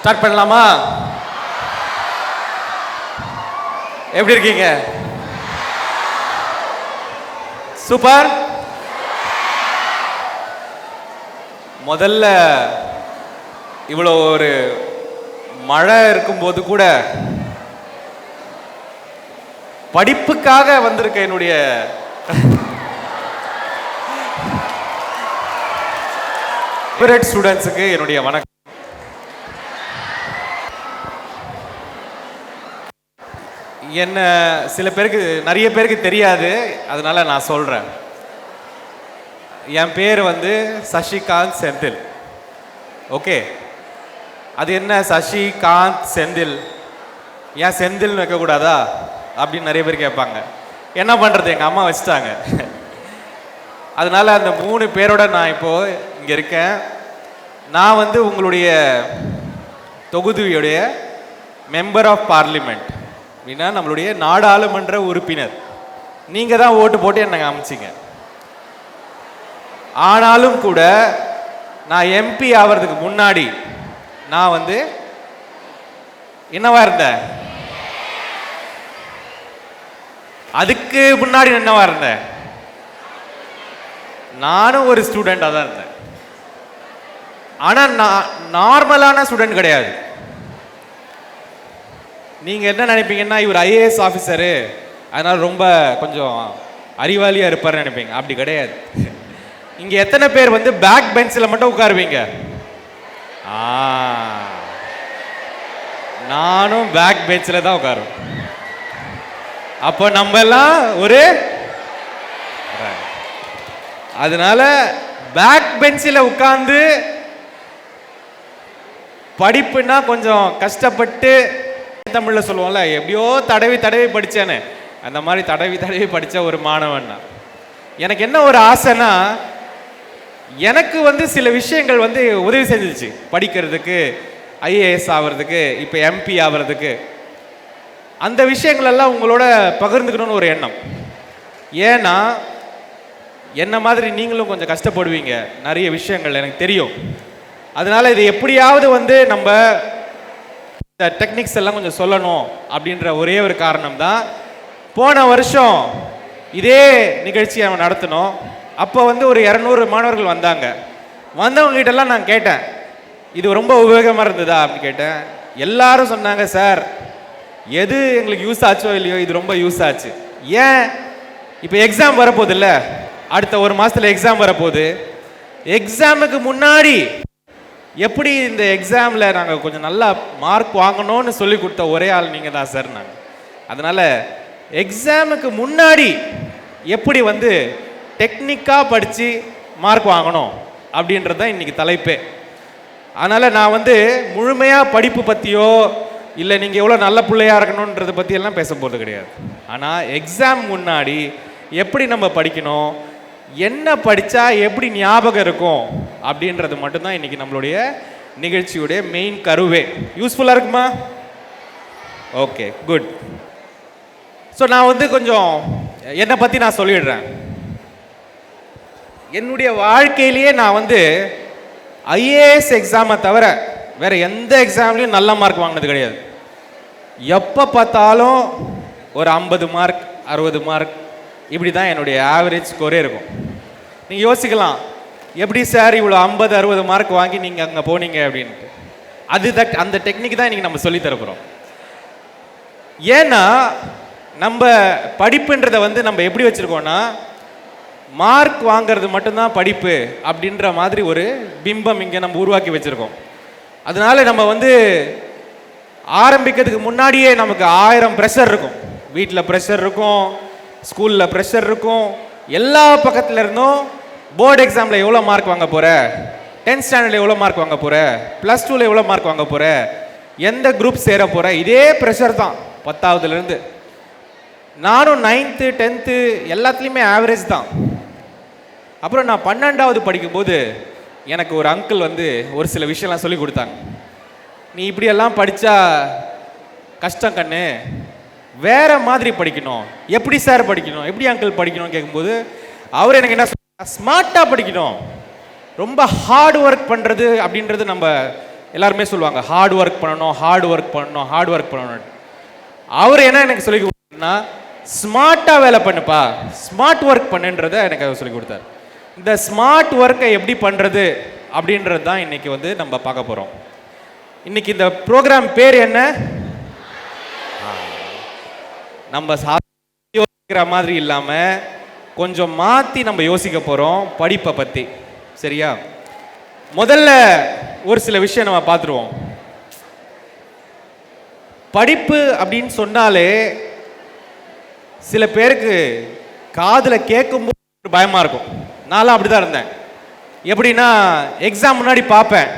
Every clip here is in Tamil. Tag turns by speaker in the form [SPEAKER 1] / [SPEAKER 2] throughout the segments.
[SPEAKER 1] ஸ்டார்ட் பண்ணலாமா? எப்படி இருக்கீங்க? சூப்பர். முதல்ல இவ்வளோ ஒரு மழை இருக்கும்போது கூட படிப்புக்காக வந்திருக்க என்னுடைய ஸ்டூடெண்ட்ஸுக்கு என்னுடைய வணக்கம். என்ன சில பேருக்கு, நிறைய பேருக்கு தெரியாது, அதனால நான் சொல்றேன். என் பேர் சசிகாந்த் செந்தில். ஓகே, அது என்ன சசிகாந்த் செந்தில், ஏன் செந்தில்னு வைக்கக்கூடாதா அப்படின்னு நிறைய பேர் கேட்பாங்க. என்ன பண்ணுறது, எங்கள் அம்மா வச்சுட்டாங்க. அதனால அந்த 3 பேரோட நான் இப்போ இங்கே இருக்கேன். நான் உங்களுடைய தொகுதியுடைய மெம்பர் ஆஃப் பார்லிமெண்ட், அப்படின்னா நம்மளுடைய நாடாளுமன்ற உறுப்பினர். நீங்கள் தான் ஓட்டு போட்டு என்னை அமைச்சிங்க. ஆனாலும் கூட நான் எம்பி ஆகிறதுக்கு முன்னாடி நான் என்னவா இருந்தேன்? அதுக்கு முன்னாடி என்னவா இருந்தேன்? நானும் ஒரு ஸ்டூடெண்டாக தான் இருந்தேன். ஆனால் நான் நார்மலான ஸ்டூடெண்ட் கிடையாது. நீங்கள் என்ன நினைப்பீங்கன்னா, இவர் ஐஏஎஸ் ஆஃபீஸரு, அதனால் ரொம்ப கொஞ்சம் அறிவாளியாக இருப்பார்னு நினைப்பீங்க. அப்படி கிடையாது. இங்கே எத்தனை பேர் பேக் பெஞ்சில் மட்டும் உட்காருவீங்க? நானும் பேக் பெஞ்சில் தான் உட்காருவேன். அப்போ நம்ம எல்லாம் ஒரு, அதனால பேக் பெஞ்சில் உட்கார்ந்து படிப்புனா கொஞ்சம் கஷ்டப்பட்டு, தமிழில் சொல்லுவோம்ல, எப்படியோ தடவி தடவி படித்தேன்னு, அந்த மாதிரி தடவி தடவி படித்த ஒரு மாணவன் தான். எனக்கு என்ன ஒரு ஆசைன்னா, எனக்கு சில விஷயங்கள் உதவி செஞ்சிச்சு படிக்கிறதுக்கு, ஐஏஎஸ் ஆகிறதுக்கு, இப்போ எம்பி ஆகிறதுக்கு. அந்த விஷயங்கள் எல்லாம் உங்களோட பகிர்ந்துக்கணும்னு ஒரு எண்ணம். ஏன்னா என்ன மாதிரி நீங்களும் கொஞ்சம் கஷ்டப்படுவீங்க, நிறைய விஷயங்கள் எனக்கு தெரியும். அதனால இது எப்படியாவது நம்ம இந்த டெக்னிக்ஸ் எல்லாம் கொஞ்சம் சொல்லணும் அப்படின்ற ஒரே ஒரு காரணம் தான். போன வருஷம் இதே நிகழ்ச்சியை அவன் நடத்தணும். அப்போ ஒரு 200 மாணவர்கள் வந்தாங்க. வந்தவங்க கிட்டலாம் நான் கேட்டேன், இது ரொம்ப உபயோகமாக இருந்ததா அப்படின்னு கேட்டேன். எல்லாரும் சொன்னாங்க, சார் எது எங்களுக்கு யூஸ் ஆச்சோ இல்லையோ இது ரொம்ப யூஸ் ஆச்சு. ஏன்? இப்போ எக்ஸாம் வரப்போகுது இல்லை, அடுத்த 1 மாதத்தில் எக்ஸாம் வரப்போகுது. எக்ஸாமுக்கு முன்னாடி எப்படி இந்த எக்ஸாமில் நாங்கள் கொஞ்சம் நல்லா மார்க் வாங்கணும்னு சொல்லி கொடுத்த ஒரே ஆள் நீங்கள் தான் சார். நாங்கள் அதனால் எக்ஸாமுக்கு முன்னாடி எப்படி டெக்னிக்காக படித்து மார்க் வாங்கணும் அப்படின்றது தான் இன்றைக்கி தலைப்பே. அதனால் நான் முழுமையாக படிப்பு பற்றியோ இல்லை நீங்கள் எவ்வளோ நல்ல பிள்ளையாக இருக்கணுன்றதை பற்றியெல்லாம் பேச போகிறது கிடையாது. ஆனால் எக்ஸாம் முன்னாடி எப்படி நம்ம படிக்கணும், என்ன படித்தா எப்படி ஞாபகம் இருக்கும் அப்படின்றது மட்டும்தான் இன்றைக்கி நம்மளுடைய நிகழ்ச்சியுடைய மெயின் கருவே. யூஸ்ஃபுல்லாக இருக்குமா? Okay, good. ஸோ நான் கொஞ்சம் என்னை பற்றி நான் சொல்லிடுறேன். என்னுடைய வாழ்க்கையிலேயே நான் ஐஏஎஸ் எக்ஸாமை தவிர வேறு எந்த எக்ஸாம்லேயும் நல்ல மார்க் வாங்கினது கிடையாது. எப்போ பார்த்தாலும் ஒரு 50 மார்க் 60 மார்க் இப்படி தான் என்னுடைய ஆவரேஜ் ஸ்கோரே இருக்கும். நீங்கள் யோசிக்கலாம், எப்படி சார் இவ்வளோ 50 60 மார்க் வாங்கி நீங்கள் அங்கே போனீங்க அப்படின்ட்டு. அந்த டெக்னிக் தான் இன்றைக்கி நம்ம சொல்லித்தரப்போகிறோம். ஏன்னா நம்ம படிப்புன்றதை நம்ம எப்படி வச்சுருக்கோன்னா, மார்க் வாங்கிறது மட்டும்தான் படிப்பு அப்படின்ற மாதிரி ஒரு பிம்பம் இங்கே நம்ம உருவாக்கி வச்சுருக்கோம். அதனால நம்ம ஆரம்பிக்கிறதுக்கு முன்னாடியே நமக்கு 1000 ப்ரெஷர் இருக்கும். வீட்டில் ப்ரெஷர் இருக்கும், ஸ்கூலில் ப்ரெஷர் இருக்கும், எல்லா பக்கத்தில் இருந்தும் போர்டு எக்ஸாமில் எவ்வளோ மார்க் வாங்க போகிற, 10th ஸ்டாண்டர்டில் எவ்வளோ மார்க் வாங்க போகிற, +2ல் எவ்வளோ மார்க் வாங்க போகிற, எந்த குரூப் சேர போகிற, இதே ப்ரெஷர் தான் 10ஆவதுலேருந்து. நானும் 9th 10th எல்லாத்துலேயுமே ஆவரேஜ் தான். அப்புறம் நான் 12ஆவது படிக்கும்போது எனக்கு ஒரு அங்கிள் ஒரு சில விஷயம்லாம் சொல்லி கொடுத்தாங்க. நீ இப்படியெல்லாம் படித்தா கஷ்டம் கண்ணு, வேற மாதிரி படிக்கணும். எப்படி சார் படிக்கணும், எப்படி அங்கிள் படிக்கணும்னு கேட்கும்போது அவர் எனக்கு என்ன சொன்னார், ஸ்மார்ட்டாக படிக்கணும். ரொம்ப ஹார்ட் ஒர்க் பண்ணுறது அப்படின்றது நம்ம எல்லாருமே சொல்லுவாங்க ஹார்ட் ஒர்க் பண்ணணும், ஹார்ட் ஒர்க் பண்ணணும், ஹார்ட் ஒர்க் பண்ணணும். அவர் என்ன எனக்கு சொல்லி கொடுத்தாருன்னா, ஸ்மார்ட்டாக வேலை பண்ணுப்பா, ஸ்மார்ட் ஒர்க் பண்ணுன்றதை எனக்கு அவர் சொல்லி கொடுத்தாரு. இந்த ஸ்மார்ட் ஒர்க்கை எப்படி பண்ணுறது அப்படின்றது தான் இன்னைக்கு வந்து நம்ம பார்க்க போகிறோம். இன்னைக்கு இந்த ப்ரோக்ராம் பேர் என்ன? நம்ம யோசிக்கிற மாதிரி இல்லாமல் கொஞ்சம் மாற்றி நம்ம யோசிக்க போகிறோம் படிப்பை பற்றி. சரியா? முதல்ல ஒரு சில விஷயம் நம்ம பார்த்துருவோம். படிப்பு அப்படின்னு சொன்னாலே சில பேருக்கு காதில் கேட்கும்போது பயமாக இருக்கும். நான்லாம் அப்படி தான் இருந்தேன். எப்படின்னா, எக்ஸாம் முன்னாடி பார்ப்பேன்,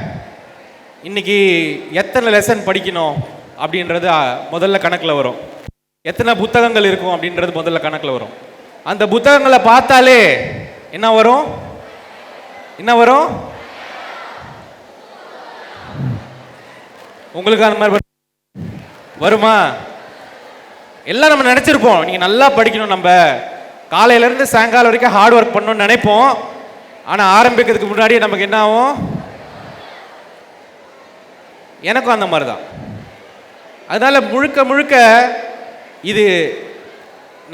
[SPEAKER 1] இன்னைக்கு எத்தனை லெசன் படிக்கணும் அப்படின்றது முதல்ல கணக்கில் வரும். எத்தனை புத்தகங்கள் இருக்கும் அப்படின்றது முதல்ல கணக்கில் வரும். அந்த புத்தகங்களை பார்த்தாலே என்ன வரும்? என்ன வரும்? உங்களுக்கு அந்த மாதிரி வருமா? எல்லாம் நம்ம நினைச்சிருப்போம், நீங்க நல்லா படிக்கணும், நம்ம காலையில இருந்து சாயங்காலம் வரைக்கும் ஹார்ட் ஒர்க் பண்ணணும்னு நினைப்போம். ஆனா ஆரம்பிக்கிறதுக்கு முன்னாடி நமக்கு என்ன ஆகும்? எனக்கும் அந்த மாதிரி தான். அதனால முழுக்க முழுக்க இது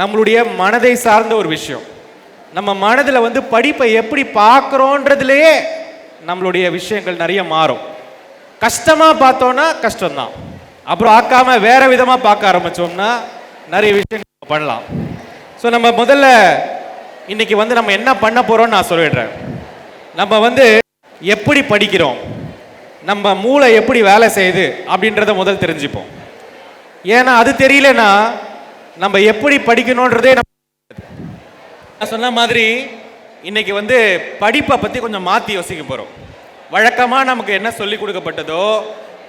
[SPEAKER 1] நம்மளுடைய மனதை சார்ந்த ஒரு விஷயம். நம்ம மனதில் வந்து படிப்பை எப்படி பார்க்குறோன்றதுலேயே நம்மளுடைய விஷயங்கள் நிறைய மாறும். கஷ்டமாக பார்த்தோன்னா கஷ்டம்தான், அப்புறம் ஆக்காம வேற விதமாக பார்க்க ஆரம்பித்தோம்னா நிறைய விஷயங்கள் பண்ணலாம். ஸோ நம்ம முதல்ல இன்னைக்கு வந்து நம்ம என்ன பண்ண போகிறோம்னு நான் சொல்லிடுறேன். நம்ம வந்து எப்படி படிக்கிறோம், நம்ம மூளை எப்படி வேலை செய்யுது அப்படின்றத முதல் தெரிஞ்சுப்போம். ஏன்னா அது தெரியலனா நம்ம எப்படி படிக்கணுன்றதே நான் சொன்ன மாதிரி இன்னைக்கு வந்து படிப்பை பற்றி கொஞ்சம் மாற்றி யோசிக்க போகிறோம். வழக்கமாக நமக்கு என்ன சொல்லி கொடுக்கப்பட்டதோ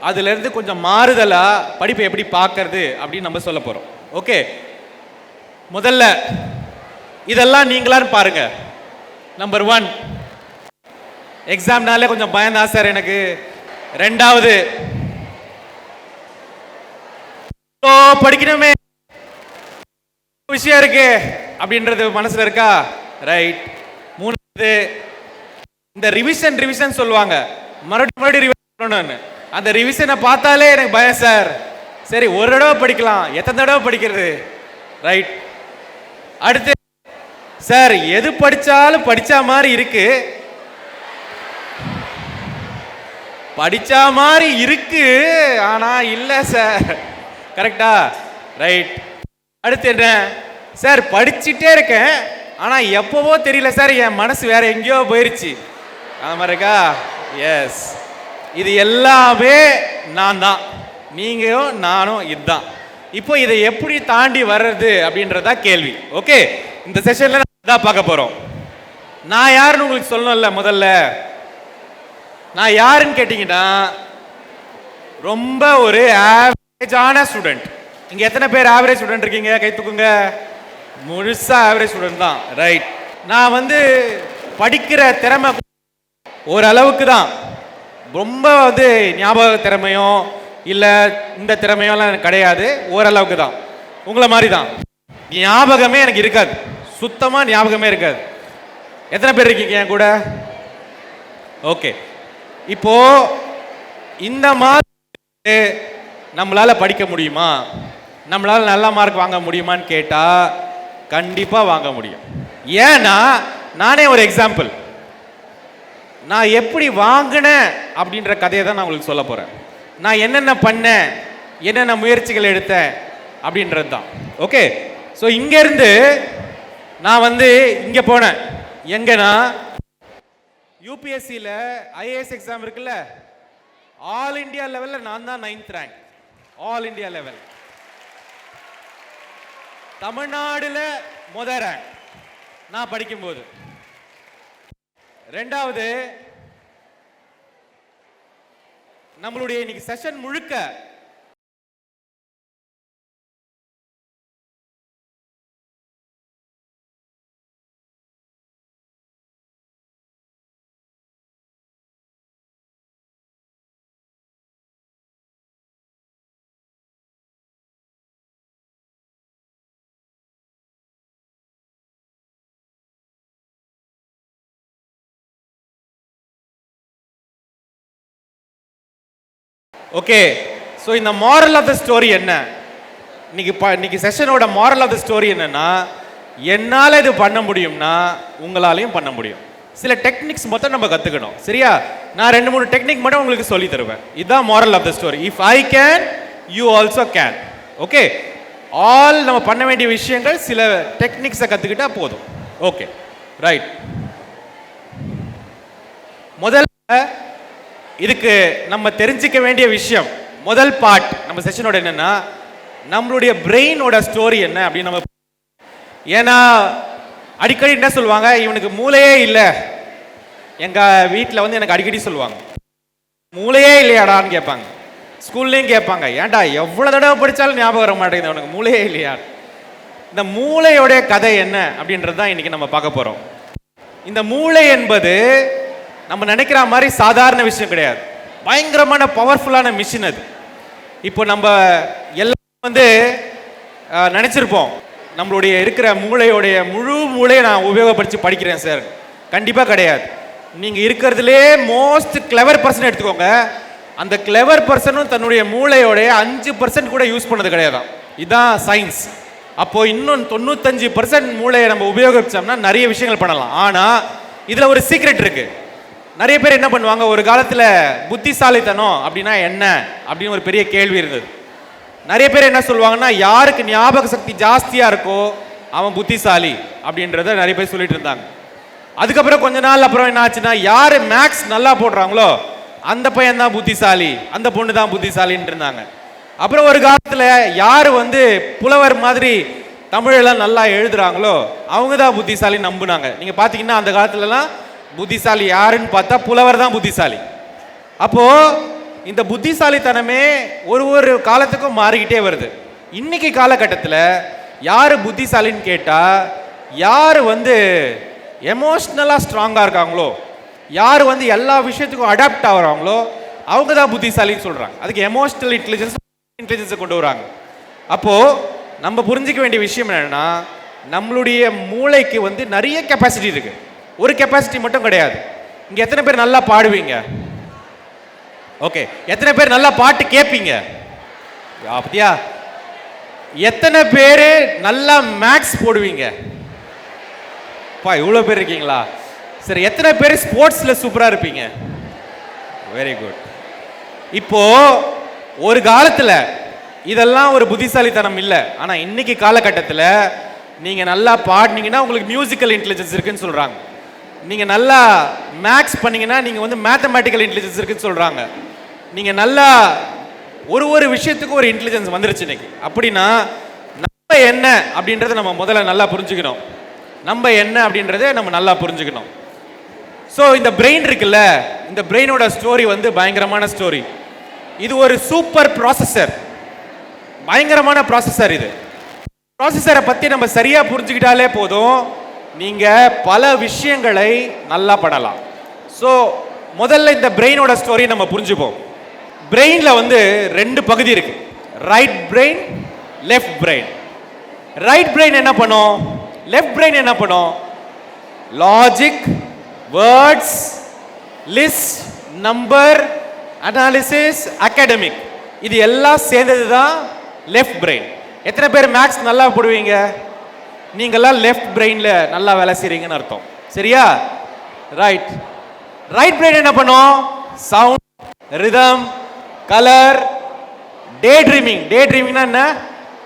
[SPEAKER 1] அதுலேருந்து கொஞ்சம் மாறுதலாக படிப்பை எப்படி பார்க்கறது அப்படின்னு நம்ம சொல்ல போகிறோம். ஓகே, முதல்ல இதெல்லாம் நீங்களான்னு பாருங்க. நம்பர் 1, எக்ஸாம்னாலே கொஞ்சம் பயந்தா சார் எனக்கு. ரெண்டாவது, படிக்கணுமே விஷயம் இருக்கு அப்படின்றது மனசுல இருக்கா? ரைட். மூணாவது, இந்த ரிவிஷன் சொல்லுவாங்க, மறுபடியும் ரிவிஷன் பண்ணணும்னு. அந்த ரிவிஷனை பார்த்தாலே எனக்கு பயம் சார். சரி, ஒரு தடவை படிக்கலாம், எத்தனை தடவை படிக்கிறது? ரைட். அடுத்து, சார் எது படிச்சாலும் படிச்சா மாதிரி இருக்கு, படிச்சா மாதிரி இருக்கு ஆனா இல்ல சார். கரெக்டா? ரைட். அடுத்து என்ன? சார் படிச்சுட்டே இருக்கேன் ஆனா எப்பவோ தெரியல சார், என் மனசு வேற எங்கேயோ போயிருச்சு. அது மாதிரி இருக்கா? எஸ். இது எல்லாமே நான் தான், நீங்களும் நானும் இதுதான். இப்போ இதை எப்படி தாண்டி வர்றது அப்படின்றதா கேள்வி. ஓகே, இந்த செஷன்ல தான் பார்க்க போறோம். நான் யாருன்னு உங்களுக்கு சொல்லணும்ல. முதல்ல நான் யாருன்னு கேட்டீங்கன்னா, ரொம்ப ஒரு ஆவரேஜான ஸ்டூடெண்ட். இங்க எத்தனை பேர் ஆவரேஜ் ஸ்டூடெண்ட் இருக்கீங்க? கை தூக்குங்க. முழுசா ஆவரேஜ் ஸ்டூடெண்ட் தான். ரைட். நான் வந்து படிக்கிற திறமை ஓரளவுக்கு தான். ரொம்ப வந்து ஞாபக திறமையோ இல்ல இந்த திறமையோலாம் எனக்கு கிடையாது. ஓரளவுக்கு தான். உங்களை மாதிரி தான். ஞாபகமே எனக்கு இருக்காது, சுத்தமா ஞாபகமே இருக்காது. எத்தனை பேர் இருக்கீங்க என் கூட? ஓகே. இப்போ இந்த மாதிரி நம்மளால படிக்க முடியுமா, நம்மளால நல்ல மார்க் வாங்க முடியுமான்னு கேட்டா கண்டிப்பா வாங்க முடியும். ஏன்னா நானே ஒரு எக்ஸாம்பிள். நான் எப்படி வாங்கினேன் அப்படின்ற கதையை தான் நான் உங்களுக்கு சொல்ல போறேன். நான் என்னென்ன பண்ணேன், என்னென்ன முயற்சிகள் எடுத்தேன் அப்படின்றது தான். ஓகே. ஸோ இங்க இருந்து நான் வந்து இங்க போனேன். எங்கன்னா யூபிஎஸ்சியில் ஐஏஎஸ் எக்ஸாம் இருக்குல்ல, ஆல் இண்டியா லெவலில் நான் தான் 9th rank. All India level. தமிழ்நாடுல முதல் ரேங்க் நான் படிக்கும்போது. ரெண்டாவது, நம்மளுடைய இன்னைக்கு செஷன் முழுக்க ஓகே, ஸோ இந்த மாரல் ஆஃப் த ஸ்டோரி என்ன? இன்னைக்கு செஷனோட மாரல் ஆஃப் த ஸ்டோரி என்னன்னா, என்னால் இது பண்ண முடியும்னா உங்களாலையும் பண்ண முடியும். சில டெக்னிக்ஸ் மொத்தம் நம்ம கற்றுக்கணும், சரியா? நான் 2-3 டெக்னிக் மட்டும் உங்களுக்கு சொல்லி தருவேன். இதுதான் moral of the story. If I can, you also can. Okay, all நம்ம பண்ண வேண்டிய விஷயங்கள் சில டெக்னிக்ஸை கற்றுக்கிட்டா போதும். Okay, right. முதல்ல இதுக்கு நம்ம தெரிஞ்சிக்க வேண்டிய விஷயம், முதல் பார்ட் நம்ம செஷனோட என்னன்னா, நம்மளுடைய பிரெயினோட ஸ்டோரி என்ன அப்படின்னு நம்ம. ஏன்னா அடிக்கடி என்ன சொல்லுவாங்க, இவனுக்கு மூளையே இல்லை. எங்க வீட்டில் வந்து எனக்கு அடிக்கடி சொல்லுவாங்க, மூளையே இல்லையாடான்னு கேட்பாங்க. ஸ்கூல்லையும் கேட்பாங்க, ஏன்டா எவ்வளோ தடவை படித்தாலும் ஞாபகம் வர மாட்டேங்குது, உனக்கு மூளையே இல்லையா? இந்த மூளையோடைய கதை என்ன அப்படின்றது தான் இன்னைக்கு நம்ம பார்க்க போகிறோம். இந்த மூளை என்பது நம்ம நினைக்கிற மாதிரி சாதாரண விஷயம் கிடையாது, பயங்கரமான பவர்ஃபுல்லான மிஷின் அது. இப்போ நம்ம எல்லாம் வந்து நினச்சிருப்போம், நம்மளுடைய இருக்கிற மூளையோடைய முழு மூளையை நான் உபயோகப்படுத்தி படிக்கிறேன் சார். கண்டிப்பாக கிடையாது. நீங்கள் இருக்கிறதுலே மோஸ்ட் கிளவர் பர்சன் எடுத்துக்கோங்க, அந்த கிளவர் பர்சனும் தன்னுடைய மூளையோடைய 5% கூட யூஸ் பண்ணது கிடையாது. இதுதான் சயின்ஸ். அப்போ இன்னும் 95% மூளையை நம்ம உபயோகிச்சோம்னா நிறைய விஷயங்கள் பண்ணலாம். ஆனால் இதில் ஒரு சீக்ரெட் இருக்கு. நிறைய பேர் என்ன பண்ணுவாங்க, ஒரு காலத்தில் புத்திசாலித்தனம் அப்படின்னா என்ன அப்படின்னு ஒரு பெரிய கேள்வி இருந்தது. நிறைய பேர் என்ன சொல்லுவாங்கன்னா, யாருக்கு ஞாபக சக்தி ஜாஸ்தியாக இருக்கோ அவன் புத்திசாலி அப்படின்றத நிறைய பேர் சொல்லிட்டு இருந்தாங்க. அதுக்கப்புறம் கொஞ்ச நாள் அப்புறம் என்ன ஆச்சுன்னா, யார் மேக்ஸ் நல்லா போடுறாங்களோ அந்த பையன் தான் புத்திசாலி, அந்த பொண்ணு தான் புத்திசாலின்னு இருந்தாங்க. அப்புறம் ஒரு காலத்தில் யார் வந்து புலவர் மாதிரி தமிழெல்லாம் நல்லா எழுதுறாங்களோ அவங்க தான் புத்திசாலி நம்புனாங்க. நீங்கள் பார்த்தீங்கன்னா அந்த காலத்துலலாம் புத்திசாலி யாருன்னு பார்த்தா புலவர் தான் புத்திசாலி. அப்போ இந்த புத்திசாலித்தனமே ஒரு காலத்துக்கும் மாறிக்கிட்டே வருது. இன்னைக்கு காலகட்டத்தில் யார் புத்திசாலின்னு கேட்டால், யார் வந்து எமோஷ்னலாக ஸ்ட்ராங்காக இருக்காங்களோ, யார் வந்து எல்லா விஷயத்துக்கும் அடாப்ட் ஆகிறாங்களோ அவங்க தான் புத்திசாலின்னு சொல்கிறாங்க. அதுக்கு எமோஷ்னல் இன்டெலிஜென்ஸை கொண்டு வராங்க. அப்போது நம்ம புரிஞ்சிக்க வேண்டிய விஷயம் என்னென்னா, நம்மளுடைய மூளைக்கு வந்து நிறைய கெப்பாசிட்டி இருக்குது, ஒரு கெப்பாசிட்டி மட்டும் கிடையாது. இங்கே எத்தனை பேர் நல்லா பாடுவீங்க? ஓகே, எத்தனை பேர் நல்லா பாட்டு கேட்பீங்க? அப்படியா? எத்தனை பேர் நல்லா மேக்ஸ் போடுவீங்க? பா, இவ்வளோ பேர் இருக்கீங்களா? சரி, எத்தனை பேர் ஸ்போர்ட்ஸில் சூப்பராக இருப்பீங்க? Very good. இப்போ ஒரு காலத்தில் இதெல்லாம் ஒரு புத்திசாலித்தனம் இல்லை. ஆனால் இன்னைக்கு காலகட்டத்தில் நீங்கள் நல்லா பாடினீங்கன்னா உங்களுக்கு மியூசிக்கல் இன்டெலிஜென்ஸ் இருக்குன்னு சொல்கிறாங்க. நீங்கள் நல்லா மேக்ஸ் பண்ணீங்கன்னா நீங்கள் வந்து மேத்தமேட்டிக்கல் இன்டெலிஜென்ஸ் இருக்குன்னு சொல்கிறாங்க. நீங்கள் நல்லா ஒரு விஷயத்துக்கும் ஒரு இன்டெலிஜென்ஸ் வந்துருச்சு இன்னைக்கு. அப்படின்னா நம்ம என்ன அப்படின்றத நம்ம முதல்ல நல்லா புரிஞ்சுக்கணும். நம்ம என்ன அப்படின்றத நம்ம நல்லா புரிஞ்சுக்கணும். ஸோ இந்த பிரெயின் இருக்குல்ல, இந்த பிரெயினோட ஸ்டோரி வந்து பயங்கரமான ஸ்டோரி. இது ஒரு சூப்பர் ப்ராசஸர், பயங்கரமான ப்ராசஸர். இது ப்ராசஸரை பற்றி நம்ம சரியாக புரிஞ்சுக்கிட்டாலே போதும், நீங்கள் பல விஷயங்களை நல்லா பண்ணலாம். ஸோ முதல்ல இந்த பிரெயினோட ஸ்டோரி நம்ம புரிஞ்சுப்போம். பிரெயினில் வந்து 2 பகுதி இருக்கு, right brain, left brain. Right brain என்ன பண்ணும், லெஃப்ட் பிரெயின் என்ன பண்ணும்? Logic, words, list, number, analysis, academic, இது எல்லாம் சேர்ந்தது தான் லெஃப்ட் பிரெயின். எத்தனை பேர் மேக்ஸ் நல்லா போடுவீங்க? நீங்கள்லாம் லெஃப்ட் பிரெயினில் நல்லா வேலை செய்கிறீங்கன்னு அர்த்தம், சரியா? ரைட். ரைட் பிரெயின் என்ன பண்ணும்? Sound, rhythm, colour, day dreaming. Day ட்ரீமிங்னா என்ன?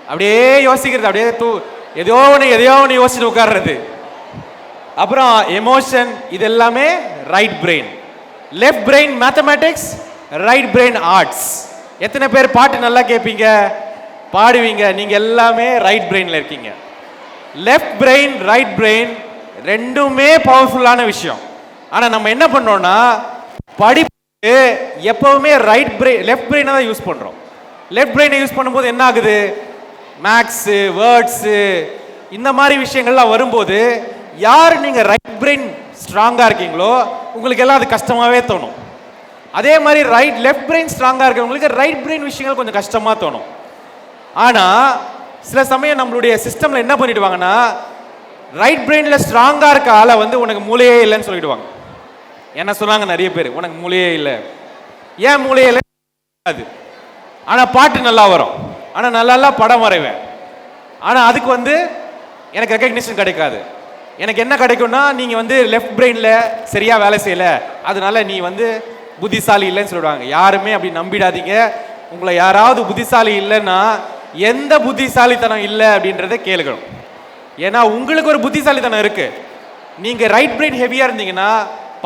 [SPEAKER 1] அப்படியே யோசிக்கிறது, அப்படியே எதையோ ஒன்று யோசிச்சுட்டு உட்கார்றது. அப்புறம் எமோஷன், இது எல்லாமே right brain. Left brain mathematics, right brain arts. எத்தனை பேர் பாட்டு நல்லா கேட்பீங்க, பாடுவீங்க? நீங்கள் எல்லாமே ரைட் பிரெயினில் இருக்கீங்க. லெஃப்ட் பிரெயின், ரைட் பிரெயின் ரெண்டுமே பவர்ஃபுல்லான விஷயம். ஆனால் நம்ம என்ன பண்ணோம்னா, படிப்பு எப்பவுமே லெஃப்ட் பிரெயினை தான் யூஸ் பண்ணுறோம். லெஃப்ட் பிரெயினை யூஸ் பண்ணும்போது என்ன ஆகுது, மேக்ஸு, வேர்ட்ஸு, இந்த மாதிரி விஷயங்கள்லாம் வரும்போது, யார் நீங்கள் ரைட் பிரெயின் ஸ்ட்ராங்காக இருக்கீங்களோ உங்களுக்கு எல்லாம் அது கஷ்டமாகவே தோணும். அதே மாதிரி லெஃப்ட் பிரெயின் ஸ்ட்ராங்காக இருக்கிறவங்களுக்கு ரைட் பிரெயின் விஷயங்கள் கொஞ்சம் கஷ்டமாக தோணும். ஆனால் சில சமயம் நம்மளுடைய சிஸ்டமில் என்ன பண்ணிடுவாங்கன்னா, ரைட் பிரெயினில் ஸ்ட்ராங்காக இருக்க ஆளை வந்து உனக்கு மூளையே இல்லைன்னு சொல்லிடுவாங்க. என்ன சொன்னாங்க நிறைய பேர், உனக்கு மூளையே இல்லை. ஏன் மூளையே இல்லை? அது. ஆனால் பாட்டு நல்லா வரும், ஆனால் நல்லா படம் வரைவேன். ஆனால் அதுக்கு வந்து எனக்கு ரெக்கக்னிஷன் கிடைக்காது. எனக்கு என்ன கிடைக்கும்னா, நீங்கள் வந்து லெஃப்ட் பிரெயினில் சரியாக வேலை செய்யலை, அதனால நீ வந்து புத்திசாலி இல்லைன்னு சொல்லுவாங்க. யாருமே அப்படி நம்பிடாதீங்க. உங்களை யாராவது புத்திசாலி இல்லைன்னா எந்த புத்திசாலித்தனம் இல்லை அப்படின்றத கேளுக்கணும். ஏன்னா உங்களுக்கு ஒரு புத்திசாலித்தனம் இருக்கு. நீங்கள் ரைட் பிரெயின் ஹெவியாக இருந்தீங்கன்னா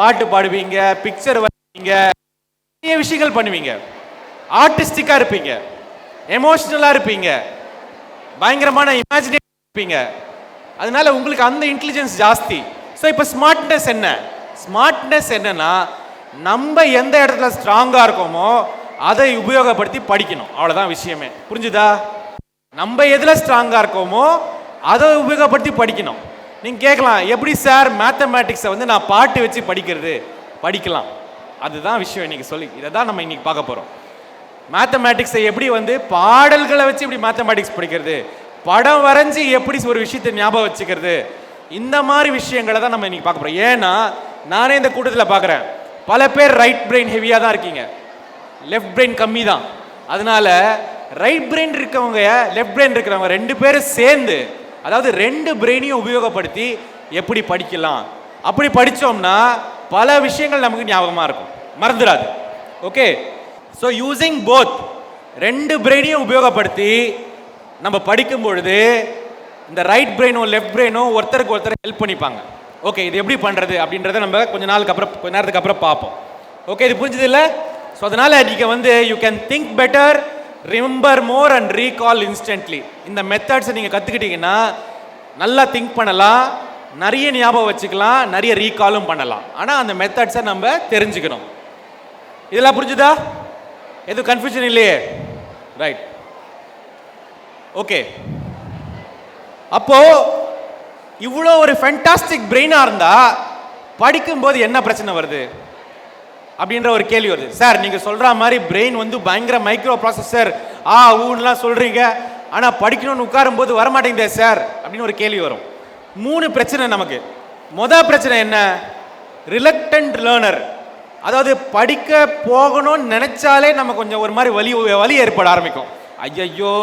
[SPEAKER 1] பாட்டு பாடுவீங்க, பிக்சர் வரைவீங்க, நிறைய விஷயங்கள் பண்ணுவீங்க, ஆர்டிஸ்டிக்காக இருப்பீங்க, எமோஷனலாக இருப்பீங்க, பயங்கரமான இமேஜினேஷன் இருப்பீங்க. அதனால உங்களுக்கு அந்த இன்டெலிஜென்ஸ் ஜாஸ்தி. ஸோ இப்போ ஸ்மார்ட்னஸ் என்ன? ஸ்மார்ட்னஸ் என்னன்னா, நம்ம எந்த இடத்துல ஸ்ட்ராங்காக இருக்கோமோ அதை உபயோகப்படுத்தி படிக்கணும். அவ்வளோதான் விஷயமே. புரிஞ்சுதா? நம்ம எதில் ஸ்ட்ராங்காக இருக்கோமோ அதை உபயோகப்படுத்தி படிக்கணும். நீங்கள் கேட்கலாம், எப்படி சார் மேத்தமேட்டிக்ஸை வந்து நான் பாட்டு வச்சு படிக்கிறது? படிக்கலாம், அதுதான் விஷயம். இன்னைக்கு சொல்லி இதை தான் நம்ம இன்னைக்கு பார்க்க போகிறோம். மேத்தமேட்டிக்ஸை எப்படி வந்து பாடல்களை வச்சு எப்படி மேத்தமேட்டிக்ஸ் படிக்கிறது, படம் வரைஞ்சி எப்படி ஒரு விஷயத்தை ஞாபகம் வச்சுக்கிறது, இந்த மாதிரி விஷயங்களை தான் நம்ம இன்னைக்கு பார்க்க போகிறோம். ஏன்னா நானே இந்த கூட்டத்தில் பார்க்குறேன், பல பேர் ரைட் பிரெயின் ஹெவியாக தான் இருக்கீங்க, லெஃப்ட் பிரெயின் கம்மி தான். அதனால ரைட் பிரெயின் இருக்கவங்க லெஃப்ட் பிரெயின் இருக்கிறவங்க ரெண்டு பேரும் சேர்ந்து, அதாவது ரெண்டு பிரெயினையும் உபயோகப்படுத்தி எப்படி படிக்கலாம். அப்படி படித்தோம்னா பல விஷயங்கள் நமக்கு ஞாபகமாக இருக்கும், மறந்துடாது. ஓகே, ஸோ யூசிங் போத், ரெண்டு பிரெயினையும் உபயோகப்படுத்தி நம்ம படிக்கும் பொழுது இந்த ரைட் பிரெயினும் லெஃப்ட் பிரெயினும் ஒருத்தருக்கு ஒருத்தர் ஹெல்ப் பண்ணிப்பாங்க. ஓகே, இது எப்படி பண்ணுறது அப்படின்றத நம்ம கொஞ்ச நேரத்துக்கு அப்புறம் பார்ப்போம். ஓகே, இது புரிஞ்சது இல்லை? ஸோ அதனால் நீங்கள் வந்து you can think better, remember more and recall instantly. இந்த மெத்தட்ஸை நீங்கள் கற்றுக்கிட்டீங்கன்னா நல்லா திங்க் பண்ணலாம், நிறைய ஞாபகம் வச்சுக்கலாம், நிறைய ரீகாலும் பண்ணலாம். ஆனால் அந்த மெத்தட்ஸை நம்ம தெரிஞ்சுக்கணும். இதெல்லாம் புரிஞ்சுதா? எதுவும் கன்ஃபியூஷன் இல்லையே? ரைட். ஓகே, அப்போ இவ்வளோ ஒரு ஃபேண்டாஸ்டிக் பிரெயினாக இருந்தால் படிக்கும்போது என்ன பிரச்சனை வருது அப்படின்ற ஒரு கேள்வி வருது. சார், நீங்கள் சொல்கிற மாதிரி பிரெயின் வந்து பயங்கர மைக்ரோ ப்ராசஸர் ஊன்லாம் சொல்கிறீங்க, ஆனால் படிக்கணும்னு உட்காரும்போது வரமாட்டேங்குதே சார் அப்படின்னு ஒரு கேள்வி வரும். 3 பிரச்சனை நமக்கு. மொதல் பிரச்சனை என்ன? Reluctant learner. அதாவது படிக்க போகணும்னு நினைச்சாலே நம்ம கொஞ்சம் ஒரு மாதிரி வலி ஏற்பட ஆரம்பிக்கும். ஐயையோ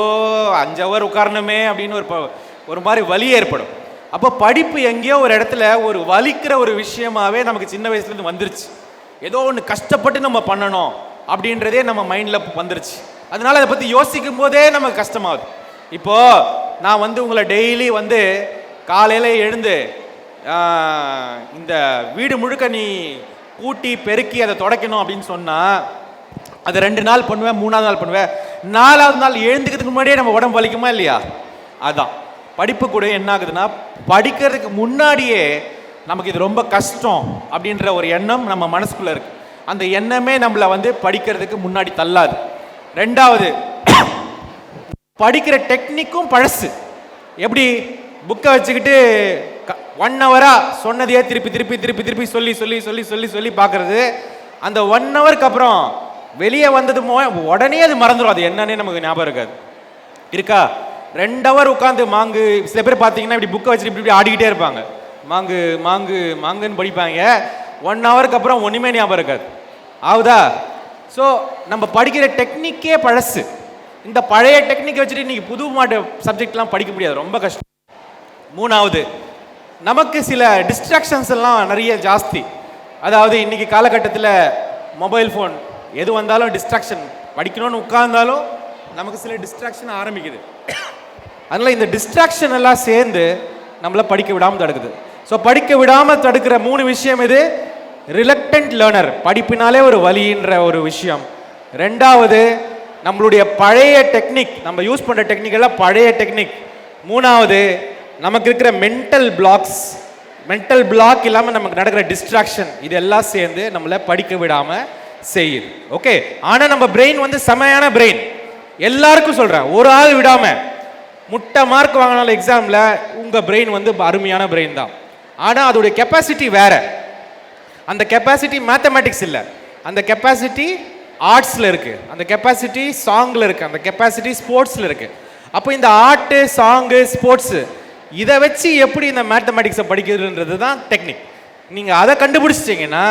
[SPEAKER 1] 5 ஹவர் உட்காரணுமே அப்படின்னு ஒரு மாதிரி வலி ஏற்படும். அப்போ படிப்பு எங்கேயோ ஒரு இடத்துல ஒரு வலிக்கிற ஒரு விஷயமாவே நமக்கு சின்ன வயசுலேருந்து வந்துருச்சு. ஏதோ ஒன்று கஷ்டப்பட்டு நம்ம பண்ணணும் அப்படின்றதே நம்ம மைண்டில் வந்துருச்சு. அதனால அதை பற்றி யோசிக்கும் போதே நமக்கு கஷ்டமாகுது. இப்போது நான் வந்து உங்களை டெய்லி வந்து காலையில் எழுந்து இந்த வீடு முழுக்க நீ கூட்டி பெருக்கி அதை துடைக்கணும் அப்படின்னு சொன்னால் அதை 2 நாள் பண்ணுவேன், 3ஆவது நாள் பண்ணுவேன், 4ஆவது நாள் எழுந்துக்கிறதுக்கு முன்னாடியே நம்ம உடம்பு வலிக்குமா இல்லையா? அதான் படிப்பு கூட என்ன ஆகுதுன்னா, படிக்கிறதுக்கு முன்னாடியே நமக்கு இது ரொம்ப கஷ்டம் அப்படின்ற ஒரு எண்ணம் நம்ம மனசுக்குள்ளே இருக்கு. அந்த எண்ணமே நம்மளை வந்து படிக்கிறதுக்கு முன்னாடி தள்ளாது. 2வது, படிக்கிற டெக்னிக்கும் பழசு. எப்படி புக்கை வச்சுக்கிட்டு 1 ஹவராக சொன்னதையே திருப்பி திருப்பி திருப்பி திருப்பி சொல்லி சொல்லி சொல்லி சொல்லி சொல்லி பார்க்குறது. அந்த 1 ஹவருக்கு அப்புறம் வெளியே வந்தது உடனே அது மறந்துடும், அது என்னன்னே நமக்கு ஞாபகம் இருக்காது. இருக்கா? 2 ஹவர் உட்காந்து மாங்கு, சில பேர் பார்த்தீங்கன்னா இப்படி புக்கை வச்சுட்டு இப்படி ஆடிக்கிட்டே இருப்பாங்க, மாங்கு மாங்கு மாங்குன்னு படிப்பாங்க. 1 ஹவருக்கு அப்புறம் ஒன்றுமே ஞாபகம் இருக்காது. ஆகுதா? ஸோ நம்ம படிக்கிற டெக்னிக்கே பழசு. இந்த பழைய டெக்னிக்கை வச்சுட்டு இன்னைக்கு புது சப்ஜெக்ட்லாம் படிக்க முடியாது, ரொம்ப கஷ்டம். 3வது, நமக்கு சில டிஸ்ட்ராக்ஷன்ஸ் எல்லாம் நிறைய ஜாஸ்தி. அதாவது இன்னைக்கு காலகட்டத்தில் மொபைல் ஃபோன் எது வந்தாலும் டிஸ்ட்ராக்ஷன். படிக்கணும்னு உட்கார்ந்தாலும் நமக்கு சில டிஸ்ட்ராக்ஷன் ஆரம்பிக்குது. அதனால் இந்த டிஸ்ட்ராக்ஷன் எல்லாம் சேர்ந்து நம்மளை படிக்க விடாமல் தடுக்குது. ஸோ படிக்க விடாமல் தடுக்கிற 3 விஷயம் இது. ரிலக்டன்ட் லேர்னர், படிப்பினாலே ஒரு வலின்ற ஒரு விஷயம். 2வது, நம்மளுடைய பழைய டெக்னிக், நம்ம யூஸ் பண்ணுற டெக்னிக் எல்லாம் பழைய டெக்னிக். 3வது, நமக்கு இருக்கிற மென்டல் பிளாக் இல்லாமல் நமக்கு நடக்கிற டிஸ்ட்ராக்ஷன். இதெல்லாம் சேர்ந்து நம்மளை படிக்க விடாமல் செய்யுது. ஓகே, ஆனால் நம்ம பிரெயின் வந்து செமையான பிரெயின். எல்லாருக்கும் சொல்கிறேன், ஒரு ஆள் விடாமல். முட்டை மார்க் வாங்கினாலும் எக்ஸாமில் உங்கள் பிரெயின் வந்து அருமையான பிரெயின் தான். ஆனால் அதோடைய கெப்பாசிட்டி வேற. அந்த கெப்பாசிட்டி மேத்தமேட்டிக்ஸ் இல்லை, அந்த கெப்பாசிட்டி ஆர்ட்ஸில் இருக்குது, அந்த கெப்பாசிட்டி சாங்கில் இருக்குது, அந்த கெப்பாசிட்டி ஸ்போர்ட்ஸில் இருக்குது. அப்போ இந்த ஆர்ட்டு, சாங்கு, ஸ்போர்ட்ஸு இதை வச்சு எப்படி இந்த மேத்தமேட்டிக்ஸை படிக்கிறதுன்றது தான் டெக்னிக். நீங்கள் அதை கண்டுபிடிச்சிட்டிங்கன்னா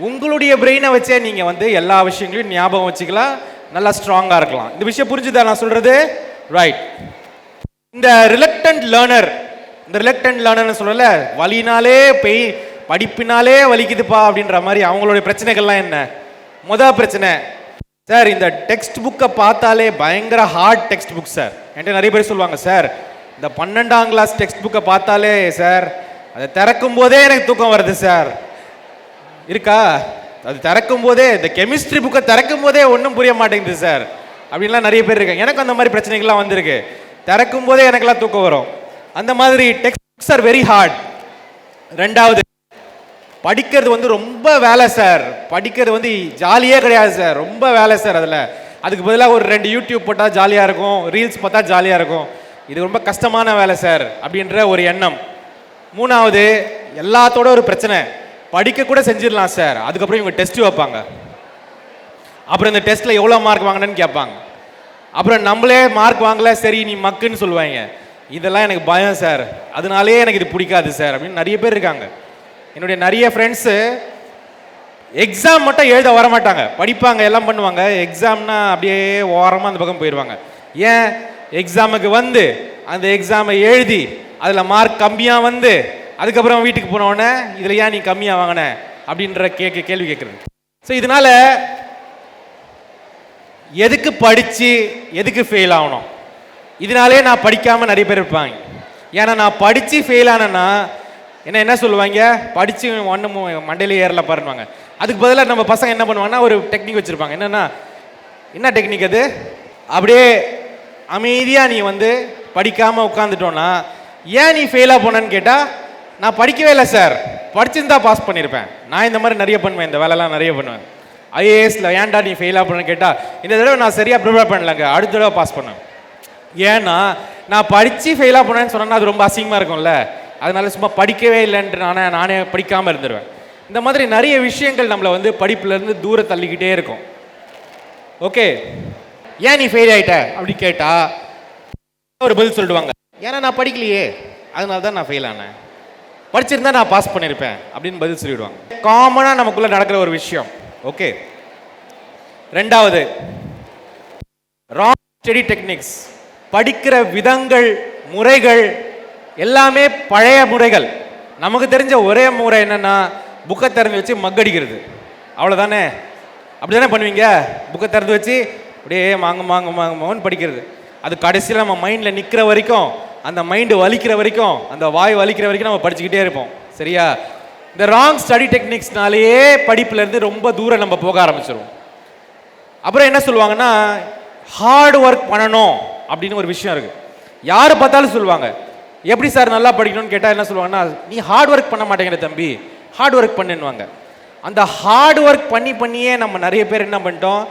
[SPEAKER 1] உங்களுடைய பிரெயினை வச்சே நீங்கள் வந்து எல்லா விஷயங்களையும் ஞாபகம் வச்சுக்கலாம், நல்லா ஸ்ட்ராங்காக இருக்கலாம். இந்த விஷயம் புரிஞ்சுதா நான் சொல்றது? ரைட். இந்த ரிலக்டன்ட் லேர்னர்னு சொல்லல, வலினாலே படிப்பினாலே வலிக்குதுப்பா அப்படின்ற மாதிரி அவங்களுடைய பிரச்சனைகள்லாம் என்ன? முதல் பிரச்சனை, சார் இந்த டெக்ஸ்ட் புக்கை பார்த்தாலே பயங்கர ஹார்ட் டெக்ஸ்ட் புக் சார். என்கிட்ட நிறைய பேர் சொல்லுவாங்க, சார் இந்த 12ஆம் கிளாஸ் டெக்ஸ்ட் புக்கை பார்த்தாலே சார் அதை திறக்கும் போதே எனக்கு தூக்கம் வருது சார். இருக்கா? அது திறக்கும் போதே, இந்த கெமிஸ்ட்ரி புக்கை திறக்கும் போதே ஒன்றும் புரிய மாட்டேங்குது சார் அப்படின்லாம் நிறைய பேர் இருக்காங்க. எனக்கு அந்த மாதிரி பிரச்சனைகள்லாம் வந்திருக்கு. திறக்கும் போதே எனக்கெல்லாம் தூக்கம் வரும். அந்த மாதிரி text books are very hard. ரெண்டாவது, படிக்கிறது வந்து ரொம்ப வேலை சார். படிக்கிறது வந்து ஜாலியே கிடையாது சார், ரொம்ப வேலை சார். அதுக்கு பதிலாக ஒரு 2 யூடியூப் போட்டால் ஜாலியாக இருக்கும், ரீல்ஸ் பார்த்தா ஜாலியாக இருக்கும். இது ரொம்ப கஷ்டமான வேலை சார் அப்படின்ற ஒரு எண்ணம். மூணாவது, எல்லாத்தோட ஒரு பிரச்சனை, படிக்க கூட செஞ்சிடலாம் சார், அதுக்கப்புறம் இவங்க டெஸ்ட் வைப்பாங்க, அப்புறம் இந்த டெஸ்ட்டில் எவ்வளோ மார்க் வாங்கினேன்னு கேட்பாங்க, அப்புறம் நம்மளே மார்க் வாங்கல, சரி நீ மக்குன்னு சொல்லுவாங்க. இதெல்லாம் எனக்கு பயம் சார், அதனாலே எனக்கு இது பிடிக்காது சார் அப்படின்னு நிறைய பேர் இருக்காங்க. என்னுடைய நிறைய ஃப்ரெண்ட்ஸு எக்ஸாம் மட்டும் எழுத வர மாட்டாங்க, படிப்பாங்க, எல்லாம் பண்ணுவாங்க. எக்ஸாம்னா அப்படியே ஓரமாக அந்த பக்கம் போயிடுவாங்க. ஏன்? எக்ஸாமுக்கு வந்து அந்த எக்ஸாமை எழுதி அதில் மார்க் கம்மியாக வந்து அதுக்கப்புறம் வீட்டுக்கு போனோடனே இதில் ஏன் நீ கம்மியாக வாங்கின அப்படின்ற கேள்வி கேட்குறது. ஸோ இதனால எதுக்கு படித்து எதுக்கு ஃபெயில் ஆகணும்? இதனாலே நான் படிக்காமல் நிறைய பேர் இருப்பாங்க. ஏன்னா நான் படித்து ஃபெயில் ஆனேன்னா என்ன சொல்லுவாங்க, படித்து ஒன்றும் மண்டையிலே ஏறல பாருவாங்க. அதுக்கு பதிலாக நம்ம பசங்க என்ன பண்ணுவாங்கன்னா ஒரு டெக்னிக் வச்சுருப்பாங்க. என்ன டெக்னிக் அது? அப்படியே அமைதியாக நீ வந்து படிக்காமல் உட்காந்துட்டோன்னா, ஏன் நீ ஃபெயிலாக போனேன்னு கேட்டால், நான் படிக்கவே இல்லை சார், படிச்சிருந்தா பாஸ் பண்ணியிருப்பேன். நான் இந்த மாதிரி நிறைய பண்ணுவேன், இந்த வேலைலாம் நிறைய பண்ணுவேன். ஐஏஎஸ்ல ஏன்டா நீ ஃபெயிலாக போனேன்னு கேட்டால், இந்த தடவை நான் சரியாக ப்ரிப்பேர் பண்ணலங்க, அடுத்த தடவை பாஸ் பண்ணேன். ஏன்னா நான் படித்து ஃபெயிலாக போனேன்னு சொன்னேன்னா அது ரொம்ப அசிங்கமாக இருக்கும்ல, அதனால சும்மா படிக்கவே இல்லைன்ட்டு நானே படிக்காமல் இருந்துருவேன். இந்த மாதிரி நிறைய விஷயங்கள் நம்மளை வந்து படிப்புலேருந்து தூரம் தள்ளிக்கிட்டே இருக்கும். ஓகே, ஏன் நீ ஃபெயில் ஆகிட்ட அப்படி கேட்டால் ஒரு பதில் சொல்லிடுவாங்க, ஏன்னா நான் படிக்கலையே அதனால தான் நான் ஃபெயில் ஆனேன், படிச்சிருந்தா நான் பாஸ் பண்ணியிருப்பேன் அப்படின்னு பதில் சொல்லிடுவாங்க. காமனாக நமக்குள்ளே நடக்கிற ஒரு விஷயம். ஓகே. ரெண்டாவது, ராங் ஸ்டடி டெக்னிக்ஸ். படிக்கிற விதங்கள், முறைகள் எல்லாமே பழைய முறைகள். நமக்கு தெரிஞ்ச ஒரே முறை என்னன்னா, புக்கை திறந்து வச்சு மக்கடிக்கிறது, அவ்வளோதானே? அப்படி தானே பண்ணுவீங்க? புக்கை திறந்து வச்சு அப்படியே மாங்கன்னு படிக்கிறது. அது கடைசியில் நம்ம மைண்டில் நிற்கிற வரைக்கும், அந்த மைண்டு வலிக்கிற வரைக்கும், அந்த வாய் வலிக்கிற வரைக்கும் நம்ம படிச்சுக்கிட்டே இருப்போம். சரியா? இந்த ராங் ஸ்டடி டெக்னிக்ஸ்னாலேயே படிப்புலேருந்து ரொம்ப தூரம் நம்ம போக ஆரம்பிச்சிருவோம். அப்புறம் என்ன சொல்லுவாங்கன்னா, ஹார்ட் ஒர்க் பண்ணணும் அப்படின்னு ஒரு விஷயம் இருக்குது. யார் பார்த்தாலும் சொல்லுவாங்க, எப்படி சார் நல்லா படிக்கணும்னு கேட்டால் என்ன சொல்லுவாங்கன்னா, நீ ஹார்ட் ஒர்க் பண்ண மாட்டேங்கிற தம்பி, ஹார்ட் ஒர்க் பண்ணுவாங்க. அந்த ஹார்ட் ஒர்க் பண்ணியே நம்ம நிறைய பேர் என்ன பண்ணிட்டோம்,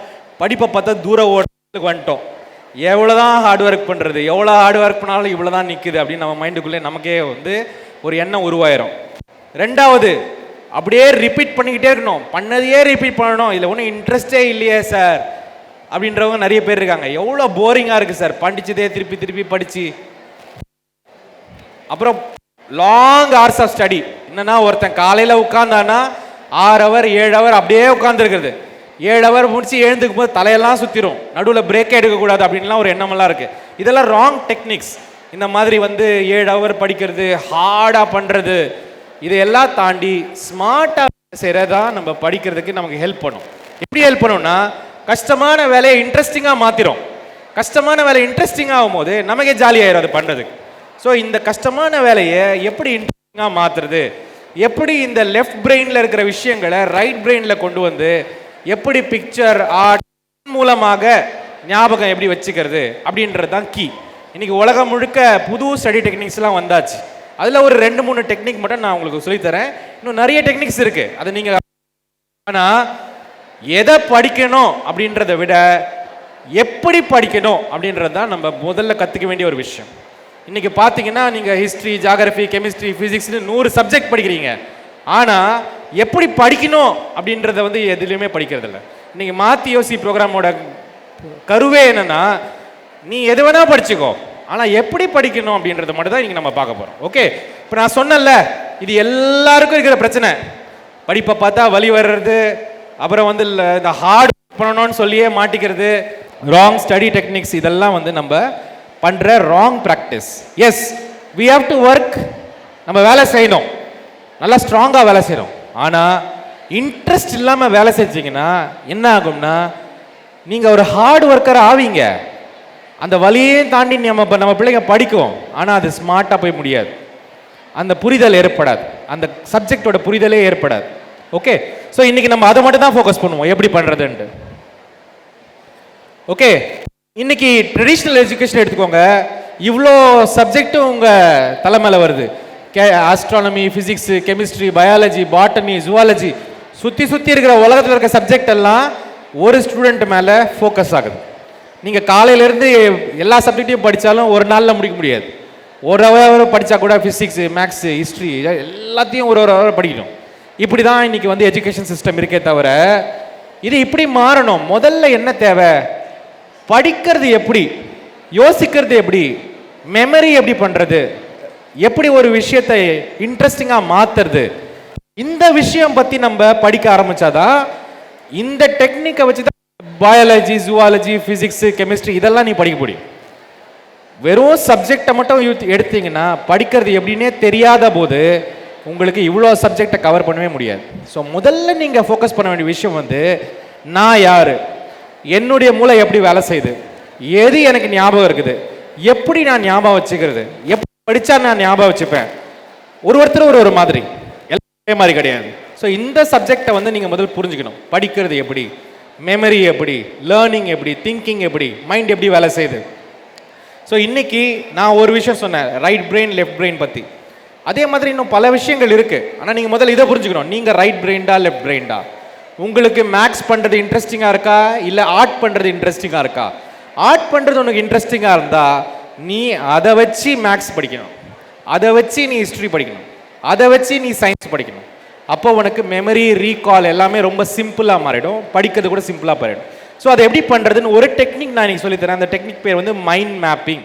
[SPEAKER 1] படிப்பை பார்த்தா தூர ஓட்டத்துக்கு வந்துட்டோம். எவ்வளோதான் ஹார்ட் ஒர்க் பண்ணுறது, எவ்வளோ ஹார்ட் ஒர்க் பண்ணாலும் இவ்வளோ தான் நிற்குது அப்படின்னு நம்ம மைண்டுக்குள்ளே நமக்கே வந்து ஒரு எண்ணம் உருவாயிரும். ரெண்டாவது, அப்படியே ரிப்பீட் பண்ணிக்கிட்டே இருக்கணும், பண்ணதையே ரிப்பீட் பண்ணணும், இதில் ஒன்றும் இன்ட்ரெஸ்டே இல்லையே சார் அப்படின்றவங்க நிறைய பேர் இருக்காங்க. எவ்வளோ போரிங்காக இருக்குது சார் படித்ததே திருப்பி படித்து. அப்புறம் லாங் ஹவர்ஸ் ஆஃப் ஸ்டடி. என்னன்னா, ஒருத்தன் காலையில் உட்காந்தானா 6 ஹவர் 7 ஹவர் அப்படியே உட்காந்துருக்குறது. 7 ஹவர் முடிச்சு எழுந்துக்கும் போது தலையெல்லாம் சுற்றிடும், நடுவில் பிரேக்கே எடுக்கக்கூடாது அப்படின்லாம் ஒரு எண்ணமெல்லாம் இருக்குது. இதெல்லாம் ராங் டெக்னிக்ஸ். இந்த மாதிரி வந்து 7 ஹவர் படிக்கிறது, ஹார்டாக பண்ணுறது, இதையெல்லாம் தாண்டி ஸ்மார்ட்டாக செய்கிறதான் நம்ம படிக்கிறதுக்கு நமக்கு ஹெல்ப் பண்ணும். எப்படி ஹெல்ப் பண்ணும்னா, கஷ்டமான வேலையை இன்ட்ரெஸ்டிங்காக மாற்றிடும். கஷ்டமான வேலை இன்ட்ரெஸ்டிங்காக ஆகும்போது நமக்கே ஜாலியாகிடும் அது பண்ணுறதுக்கு. ஸோ இந்த கஷ்டமான வேலையை எப்படி இன்ட்ரெஸ்டிங்காக மாற்றுறது, எப்படி இந்த லெஃப்ட் பிரெயினில் இருக்கிற விஷயங்களை ரைட் பிரெயினில் கொண்டு வந்து எப்படி பிக்சர் ஆர்ட் மூலமாக ஞாபகம் எப்படி வச்சுக்கிறது அப்படின்றது தான் கீ. இன்னைக்கு உலகம் முழுக்க புது ஸ்டடி டெக்னிக்ஸ்லாம் வந்தாச்சு. அதில் ஒரு 2-3 டெக்னிக் மட்டும் நான் உங்களுக்கு சொல்லித்தரேன். இன்னும் நிறைய டெக்னிக்ஸ் இருக்குது, அது நீங்கள். ஆனால் எதை படிக்கணும் அப்படின்றத விட எப்படி படிக்கணும் அப்படின்றது தான் நம்ம முதல்ல கற்றுக்க வேண்டிய ஒரு விஷயம். இன்றைக்கி பார்த்தீங்கன்னா, நீங்கள் ஹிஸ்ட்ரி, ஜியாகிரஃபி, கெமிஸ்ட்ரி, ஃபிசிக்ஸ்னு 100 சப்ஜெக்ட் படிக்கிறீங்க. ஆனால் எப்படி படிக்கணும் அப்படின்றத வந்து எதுலேயுமே படிக்கிறதில்ல. இன்றைக்கி மாற்றி யோசி ப்ரோக்ராமோட கருவே என்னென்னா, நீ எது வேணால் படிச்சுக்கோ, ஆனால் எப்படி படிக்கணும் அப்படின்றத மட்டும் தான் இன்றைக்கி நம்ம பார்க்க போகிறோம். ஓகே, இப்போ நான் சொன்னேன்ல, இது எல்லாருக்கும் இருக்கிற பிரச்சனை. படிப்பை பார்த்தா வலி வர்றது, அப்புறம் வந்து இந்த ஹார்ட் பண்ணணும்னு சொல்லியே மாட்டிக்கிறது, ராங் ஸ்டடி டெக்னிக்ஸ், இதெல்லாம் வந்து நம்ம பண்ணுற wrong practice. Yes, we have to work, நம்ம வேலை செய்யணும், நல்லா ஸ்ட்ராங்காக வேலை செய்கிறோம். ஆனால் இன்ட்ரெஸ்ட் இல்லாமல் வேலை செஞ்சீங்கன்னா என்ன ஆகும்னா, நீங்கள் ஒரு ஹார்ட் ஒர்க்கர் ஆவீங்க. அந்த வழியையும் தாண்டி நம்ம பிள்ளைங்க படிக்கும், ஆனால் அது ஸ்மார்ட்டாக போய் முடியாது. அந்த புரிதல் ஏற்படாது, அந்த சப்ஜெக்டோட புரிதலே ஏற்படாது. ஓகே, ஸோ இன்னைக்கு நம்ம அதை மட்டும் தான் ஃபோக்கஸ் பண்ணுவோம், எப்படி பண்ணுறதுன்ட்டு. ஓகே, இன்னைக்கு ட்ரெடிஷ்னல் எஜுகேஷன் எடுத்துக்கோங்க, இவ்வளோ சப்ஜெக்டும் உங்கள் தலைமையில் வருது. Astronomy, physics, chemistry, biology, botany, zoology, சுற்றி இருக்கிற உலகத்தில் இருக்க சப்ஜெக்ட் எல்லாம் ஒரு ஸ்டூடெண்ட் மேலே ஃபோக்கஸ் ஆகுது. நீங்கள் காலையிலேருந்து எல்லா சப்ஜெக்டையும் படித்தாலும் ஒரு நாளில் முடிக்க முடியாது. ஒரு ஹவர் படித்தா கூட ஃபிசிக்ஸு, மேக்ஸு, ஹிஸ்ட்ரி எல்லாத்தையும் ஒரு ஹவர் படிக்கணும். இப்படி தான் இன்றைக்கி வந்து எஜுகேஷன் சிஸ்டம் இருக்கே தவிர, இது இப்படி மாறணும். முதல்ல என்ன தேவை? படிக்கிறது எப்படி, யோசிக்கிறது எப்படி, மெமரி எப்படி பண்ணுறது, எப்படி ஒரு விஷயத்தை இன்ட்ரெஸ்டிங்காக மாற்றுறது, இந்த விஷயம் பற்றி நம்ம படிக்க ஆரம்பித்தாதான் இந்த டெக்னிக்கை வச்சு தான் பயாலஜி, ஜுவாலஜி, ஃபிசிக்ஸு, கெமிஸ்ட்ரி இதெல்லாம் நீ படிக்க முடியும். வெறும் சப்ஜெக்டை மட்டும் எடுத்தீங்கன்னா படிக்கிறது எப்படின்னே தெரியாத போது உங்களுக்கு இவ்வளோ சப்ஜெக்டை கவர் பண்ணவே முடியாது. ஸோ முதல்ல நீங்கள் ஃபோக்கஸ் பண்ண வேண்டிய விஷயம் வந்து, நான் யார், என்னுடைய மூளை எப்படி வேலை செய்யுது, எது எனக்கு ஞாபகம் இருக்குது, எப்படி நான் ஞாபகம் வச்சுக்கிறது, எப்படி படித்தா நான் ஞாபகம் வச்சுப்பேன். ஒருத்தர் ஒரு மாதிரி, எல்லாமே மாதிரி கிடையாது. ஸோ இந்த சப்ஜெக்டை வந்து நீங்கள் முதல் புரிஞ்சுக்கணும். படிக்கிறது எப்படி, மெமரி எப்படி, லேர்னிங் எப்படி, திங்கிங் எப்படி, மைண்ட் எப்படி வேலை செய்யுது. ஸோ இன்னைக்கு நான் ஒரு விஷயம் சொன்னேன், ரைட் பிரெயின் லெஃப்ட் பிரெயின் பற்றி. அதே மாதிரி இன்னும் பல விஷயங்கள் இருக்குது. ஆனால் நீங்கள் முதல்ல இதை புரிஞ்சுக்கணும், நீங்கள் ரைட் பிரெயின்டா லெஃப்ட் பிரெயின்டா, உங்களுக்கு மேக்ஸ் பண்ணுறது இன்ட்ரெஸ்டிங்காக இருக்கா, இல்லை ஆர்ட் பண்ணுறது இன்ட்ரெஸ்டிங்காக இருக்கா. ஆர்ட் பண்ணுறது உனக்கு இன்ட்ரெஸ்டிங்காக இருந்தால் நீ அதை வச்சு மேக்ஸ் படிக்கணும், அதை வச்சு நீ ஹிஸ்ட்ரி படிக்கணும், அதை வச்சு நீ சயின்ஸ் படிக்கணும். அப்போ உனக்கு மெமரி, ரீகால் எல்லாமே ரொம்ப சிம்பிளாக மாறிடும், படிக்கிறது கூட சிம்பிளாக மாறிடும். ஸோ அதை எப்படி பண்ணுறதுன்னு ஒரு டெக்னிக் நான் இன்னைக்கு சொல்லித்தரேன். அந்த டெக்னிக் பேர் வந்து மைண்ட் மேப்பிங்.